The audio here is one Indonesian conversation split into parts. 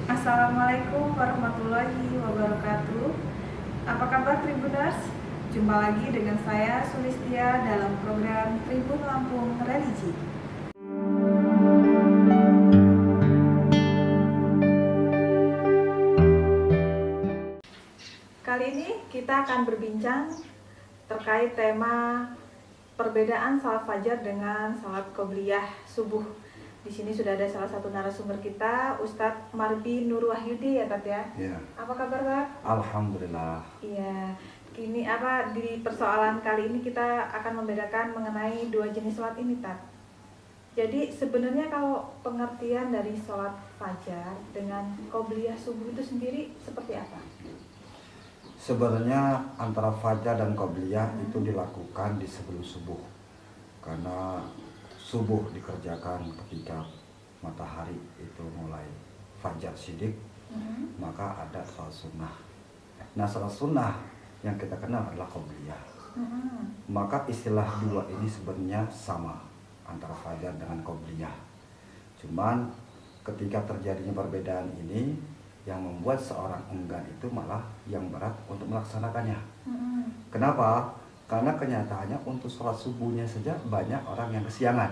Assalamualaikum warahmatullahi wabarakatuh. Apa kabar Tribuners? Jumpa lagi dengan saya Sulistia dalam program Tribun Lampung Religi. Kali ini kita akan berbincang terkait tema perbedaan salat fajar dengan salat qobliyah subuh. Di sini sudah ada salah satu narasumber kita, Ustadz Marbi Nur Wahyudi ya Tat ya. Iya. Apa kabar Tat? Alhamdulillah. Iya. Di persoalan kali ini kita akan membedakan mengenai dua jenis salat ini Tat. Jadi sebenarnya kalau pengertian dari salat fajar dengan qobliyah subuh itu sendiri seperti apa? Sebenarnya antara fajar dan qobliyah itu dilakukan di sebelum subuh. Karena subuh dikerjakan ketika matahari itu mulai fajar sidik, maka ada salat sunnah. Nah, salat sunnah yang kita kenal adalah qobliyah. Maka istilah dua ini sebenarnya sama antara fajar dengan qobliyah. Cuman ketika terjadinya perbedaan ini, yang membuat seorang enggan itu malah yang berat untuk melaksanakannya. Kenapa? Karena kenyataannya untuk sholat subuhnya saja banyak orang yang kesiangan,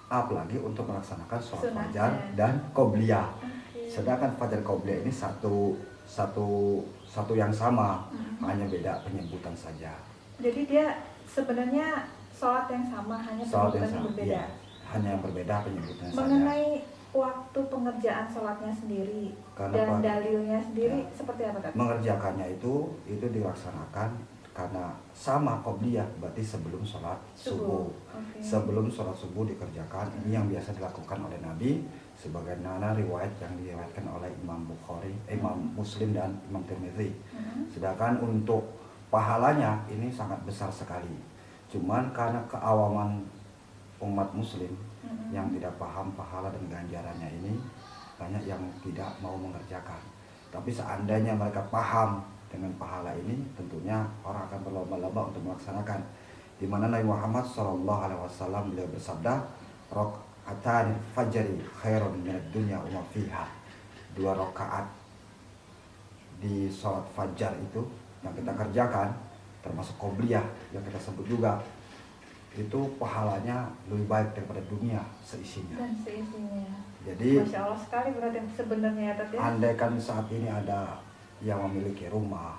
apalagi untuk melaksanakan sholat fajar dan qobliyah. Sedangkan fajar qobliyah ini satu yang sama, hanya beda penyebutan saja. Jadi dia sebenarnya sholat yang sama, hanya penyebutannya berbeda. Iya, hanya yang berbeda penyebutannya saja. Mengenai waktu pengerjaan sholatnya sendiri dan dalilnya sendiri seperti apa Kak? Mengerjakannya itu dilaksanakan karena sama qobliyah, berarti sebelum sholat subuh. Sebelum sholat subuh dikerjakan. Ini yang biasa dilakukan oleh Nabi, sebagaimana riwayat yang diriwayatkan oleh Imam Bukhari, Imam Muslim dan Imam Tirmidzi. Sedangkan untuk pahalanya ini sangat besar sekali. Cuman karena keawaman umat muslim yang tidak paham pahala dan ganjarannya ini, banyak yang tidak mau mengerjakan. Tapi seandainya mereka paham dengan pahala ini, tentunya orang akan berlomba-lomba untuk melaksanakan. Di mana Nabi Muhammad SAW beliau bersabda, "Rakaatan fajri khairun minad dunya wa ma fiha." 2 rakaat di sholat fajar itu yang kita kerjakan, termasuk qobliyah yang kita sebut juga, itu pahalanya lebih baik daripada dunia seisinya. Dan seisinya. Jadi Masya Allah sekali berarti sebenarnya ya. Andaikan saat ini ada yang memiliki rumah,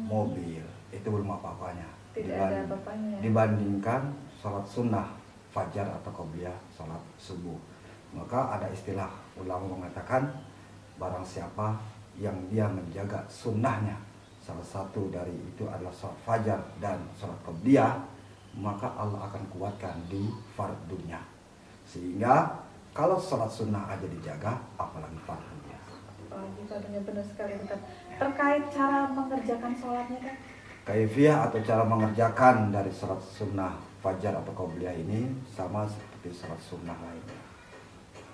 mobil, itu belum apa-apanya. Ada apa-apanya. Dibandingkan sholat sunnah fajar atau qobliyah sholat subuh. Maka ada istilah ulama mengatakan, barang siapa yang dia menjaga sunnahnya, salah satu dari itu adalah sholat fajar dan sholat qobliyah, maka Allah akan kuatkan di fardunya. Sehingga kalau sholat sunnah aja dijaga, apalagi fardunya. Apalagi fardunya, benar sekali Ustaz. Terkait cara mengerjakan sholatnya kan? Kaifiyah atau cara mengerjakan dari sholat sunnah fajar atau qobliyah ini sama seperti sholat sunnah lainnya.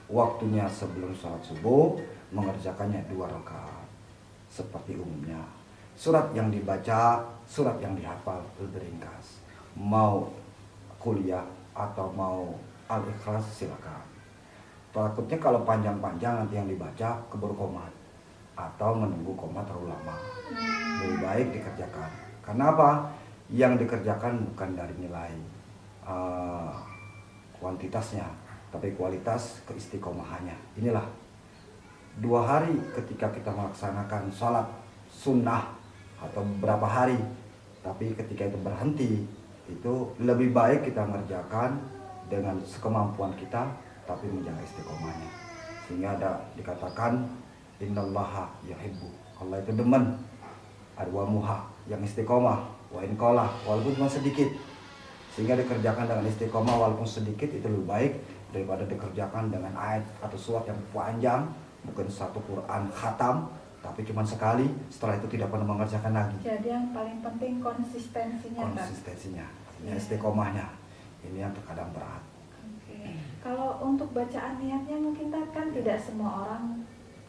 Waktunya sebelum sholat subuh, mengerjakannya 2 rakaat seperti umumnya. Surat yang dibaca, surat yang dihafal lebih ringkas. Mau kuliah atau mau al-ikhlas silakan. Takutnya kalau panjang-panjang nanti yang dibaca keburu komat atau menunggu komat terlalu lama. Lebih baik dikerjakan. Karena apa? Yang dikerjakan bukan dari nilai kuantitasnya, tapi kualitas keistiqomahannya. Inilah 2 hari ketika kita melaksanakan sholat sunnah atau beberapa hari, tapi ketika itu berhenti, itu lebih baik kita mengerjakan dengan sekemampuan kita, tapi menjaga istiqomahnya. Sehingga ada dikatakan innallaha yuhibbu, Allah itu demen adwamuha, yang istiqomah, wa in qala, walaupun cuma sedikit. Sehingga dikerjakan dengan istiqomah walaupun sedikit itu lebih baik daripada dikerjakan dengan ayat atau surat yang panjang, mungkin satu Quran khatam, tapi cuma sekali, setelah itu tidak pernah mengerjakan lagi. Jadi yang paling penting konsistensinya. Istiqomahnya. Ini yang terkadang berat. Kalau untuk bacaan niatnya mungkin kan tidak semua orang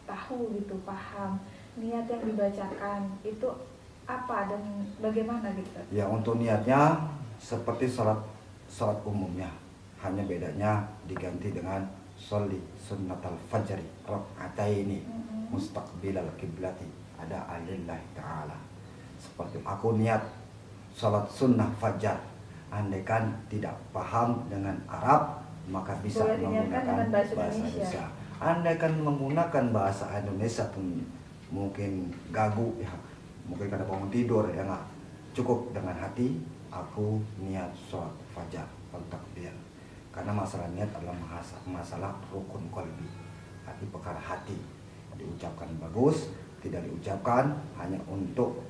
tahu gitu, paham niat yang dibacakan itu apa dan bagaimana gitu. Ya, untuk niatnya seperti sholat umumnya, hanya bedanya diganti dengan sholli sunnatal fajri rak'ataini mustaqbilal kiblati ada alillahi ta'ala. Seperti aku niat sholat sunnah fajar, andaikan tidak paham dengan Arab maka bisa boleh menggunakan dengan bahasa bahasa Indonesia. Indonesia. Andaikan menggunakan bahasa Indonesia pun mungkin gagu ya, mungkin karena bangun tidur ya, nggak cukup dengan hati aku niat sholat fajar takbir, karena masalah niat adalah masalah rukun qalbi, hati perkara hati, diucapkan bagus, tidak diucapkan hanya untuk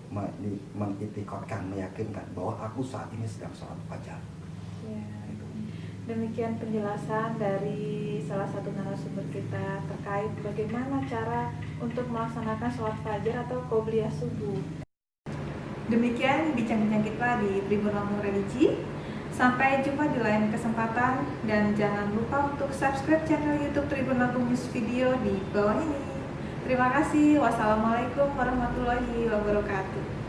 mengitikadkan, meyakinkan bahwa aku saat ini sedang sholat fajar. Ya. Demikian penjelasan dari salah satu narasumber kita terkait bagaimana cara untuk melaksanakan sholat fajar atau qobliyah subuh. Demikian bincang-bincang kita di Tribun Lampung Religi. Sampai jumpa di lain kesempatan dan jangan lupa untuk subscribe channel YouTube Tribun Lampung News Video di bawah ini. Terima kasih. Wassalamualaikum warahmatullahi wabarakatuh.